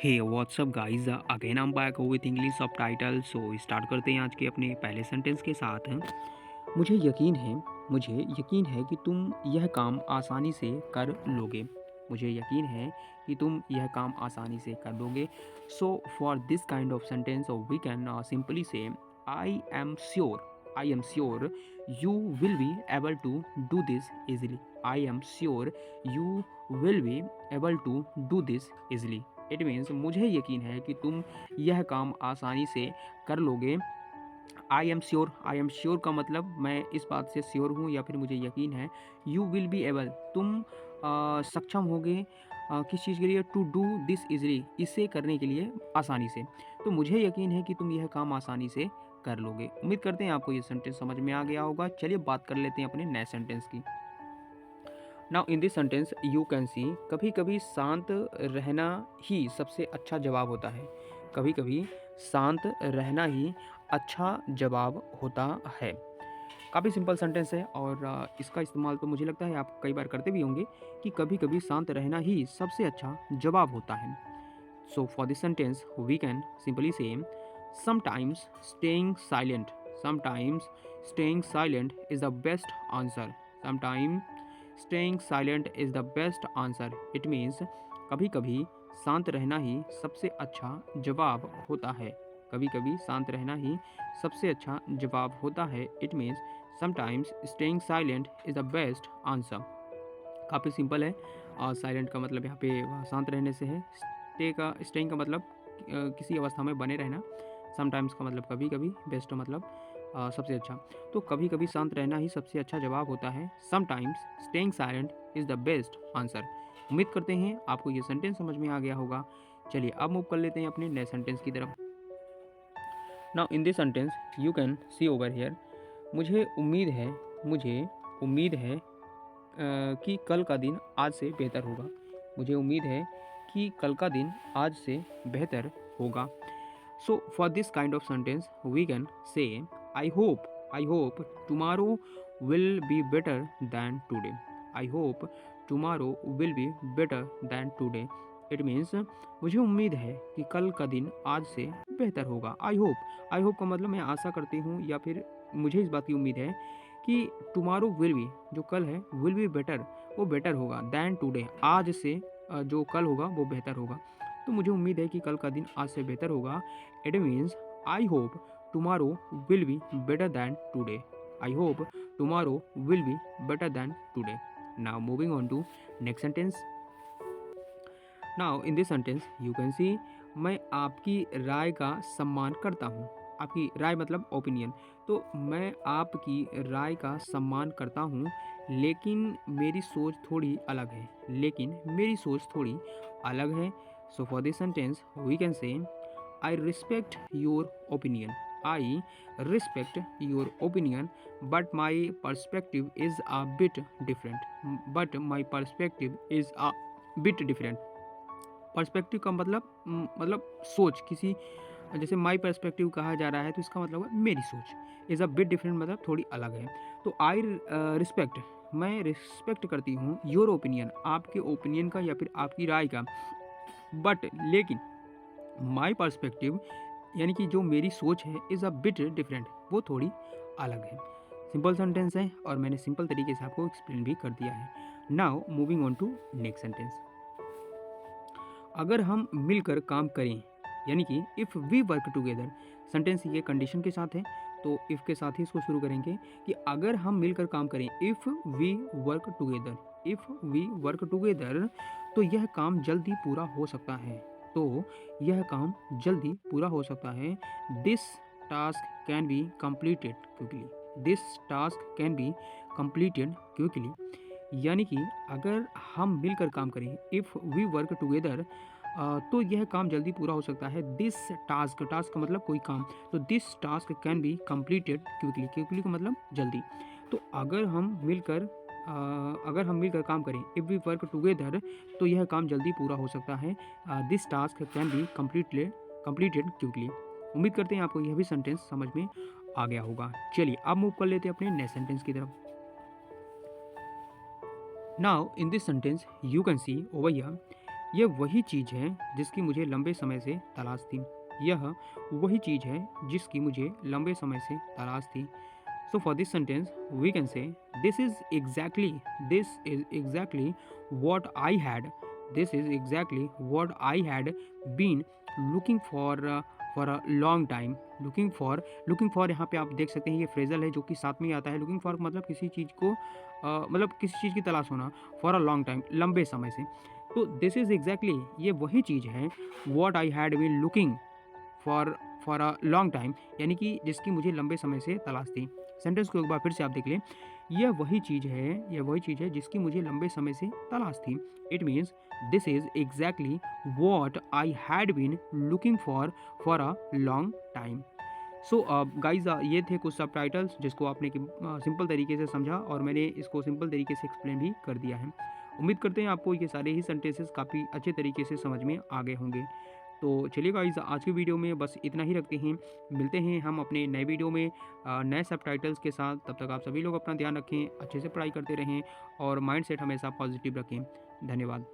Hey what's up guys, again I am back with English subtitle. So start करते हैं आज के अपने पहले सेंटेंस के साथ। मुझे यकीन है मुझे यकीन है कि तुम यह काम आसानी से कर लोगे। मुझे यकीन है कि तुम यह काम आसानी से कर लोगे। So for this kind of sentence we can simply say I am sure you will be able to do this easily. I am sure you will be able to do this easily. It means मुझे यकीन है कि तुम यह काम आसानी से कर लोगे। आई एम श्योर का मतलब मैं इस बात से श्योर हूँ या फिर मुझे यकीन है। यू विल बी एबल, तुम सक्षम होगे किस चीज़ के लिए, टू डू दिस इजली, इसे करने के लिए आसानी से। तो मुझे यकीन है कि तुम यह काम आसानी से कर लोगे। उम्मीद करते हैं आपको ये सेंटेंस समझ में आ गया होगा। चलिए बात कर लेते हैं अपने नए सेंटेंस की। Now in this sentence you can सी, कभी कभी शांत रहना ही सबसे अच्छा जवाब होता है। कभी कभी शांत रहना ही अच्छा जवाब होता है। काफ़ी सिंपल सेंटेंस है और इसका इस्तेमाल तो मुझे लगता है आप कई बार करते भी होंगे कि कभी कभी शांत रहना ही सबसे अच्छा जवाब होता है। So for this sentence we can simply say sometimes staying silent, sometimes staying silent is the best answer. Sometime staying silent is the best answer. It means कभी कभी शांत रहना ही सबसे अच्छा जवाब होता है। कभी कभी शांत रहना ही सबसे अच्छा जवाब होता है। It means sometimes staying silent is the best answer. काफ़ी सिंपल है। और साइलेंट का मतलब यहाँ पे शांत रहने से है। स्टेइंग का मतलब किसी अवस्था में बने रहना। समटाइम्स का मतलब कभी कभी, बेस्ट मतलब सबसे अच्छा। तो कभी कभी शांत रहना ही सबसे अच्छा जवाब होता है। Sometimes staying silent is the best answer. उम्मीद करते हैं आपको ये सेंटेंस समझ में आ गया होगा। चलिए अब मूव कर लेते हैं अपने नए सेंटेंस की तरफ। Now in this sentence you can C over here, मुझे उम्मीद है कि कल का दिन आज से बेहतर होगा। मुझे उम्मीद है कि कल का दिन आज से बेहतर होगा। So for this kind of sentence we can say I hope tomorrow will be better than today. I hope tomorrow will be better than today. It means मुझे उम्मीद है कि कल का दिन आज से बेहतर होगा। आई होप का मतलब मैं आशा करती हूँ या फिर मुझे इस बात की उम्मीद है कि टुमारो विल बी, जो कल है, विल बी बेटर, वो बेटर होगा, दैन टुडे, आज से जो कल होगा वो बेहतर होगा। तो मुझे उम्मीद है कि कल का दिन आज से बेहतर होगा। It means I hope tomorrow will be better than today. I hope tomorrow will be better than today. Now moving on to next sentence. Now in this sentence you can see, मैं आपकी राय का सम्मान करता हूँ। आपकी राय मतलब opinion. तो मैं आपकी राय का सम्मान करता हूँ, लेकिन मेरी सोच थोड़ी अलग है। लेकिन मेरी सोच थोड़ी अलग है। So for this sentence we can say I respect your opinion. I respect your opinion but my perspective is a bit different. But my perspective is a bit different. Perspective का मतलब सोच, किसी जैसे माई पर्सपेक्टिव कहा जा रहा है तो इसका मतलब है मेरी सोच। इज़ अ बिट डिफरेंट मतलब थोड़ी अलग है। तो आई रिस्पेक्ट, मैं रिस्पेक्ट करती हूँ योर ओपिनियन, आपके ओपिनियन का या फिर आपकी राय का। बट लेकिन माई पर्सपेक्टिव यानी कि जो मेरी सोच है, इज़ अ बिट डिफरेंट, वो थोड़ी अलग है। सिंपल सेंटेंस है और मैंने सिंपल तरीके से आपको एक्सप्लेन भी कर दिया है। Now moving on to next sentence. अगर हम मिलकर काम करें, यानी कि if we work together. Sentence ये कंडीशन के साथ है, तो इफ़ के साथ ही इसको शुरू करेंगे कि अगर हम मिलकर काम करें, if we work together, if we work together, तो यह काम जल्दी पूरा हो सकता है। तो यह काम जल्दी पूरा हो सकता है। This task can be completed quickly. This task can be completed quickly. यानी कि अगर हम मिलकर काम करें, इफ़ वी वर्क टुगेदर, तो यह काम जल्दी पूरा हो सकता है। दिस टास्क, टास्क का मतलब कोई काम, तो this task can be completed quickly. Quickly का मतलब जल्दी। तो अगर हम मिलकर काम करें, इफ़ वी वर्क टुगेदर, तो यह काम जल्दी पूरा हो सकता है। This task can be completed quickly. उम्मीद करते हैं आपको यह भी सेंटेंस समझ में आ गया होगा। चलिए अब मूव कर लेते हैं अपने नेक्स्ट सेंटेंस की तरफ। Now, in this sentence, you can see over here, यह वही चीज़ है जिसकी मुझे लंबे समय से तलाश थी। यह वही चीज़ है जिसकी मुझे लंबे समय से तलाश थी। So for this sentence, we can say this is exactly what I had. This is exactly what I had been looking for a long time. Looking for यहाँ पे आप देख सकते हैं ये फ्रेजल है जो कि साथ में ही आता है। लुकिंग फॉर मतलब किसी चीज़ को मतलब किसी चीज़ की तलाश होना। फॉर अ लॉन्ग टाइम लंबे समय से। तो दिस इज़ एग्जैक्टली ये वही चीज़ है what I had been looking for for a long time, यानी कि जिसकी मुझे लंबे समय से तलाश थी। सेंटेंस को एक बार फिर से आप देख लें, यह वही चीज़ है जिसकी मुझे लंबे समय से तलाश थी। It means this is exactly what I had been looking for a long time. So guys ये थे कुछ सब टाइटल्स जिसको आपने सिंपल तरीके से समझा और मैंने इसको सिंपल तरीके से एक्सप्लेन भी कर दिया है। उम्मीद करते हैं आपको ये सारे ही सेंटेंसेस काफ़ी अच्छे तरीके से समझ में आ गए होंगे। तो चलिए गाइस आज की वीडियो में बस इतना ही रखते हैं। मिलते हैं हम अपने नए वीडियो में नए सबटाइटल्स के साथ। तब तक आप सभी लोग अपना ध्यान रखें, अच्छे से पढ़ाई करते रहें और माइंडसेट हमेशा पॉजिटिव रखें। धन्यवाद।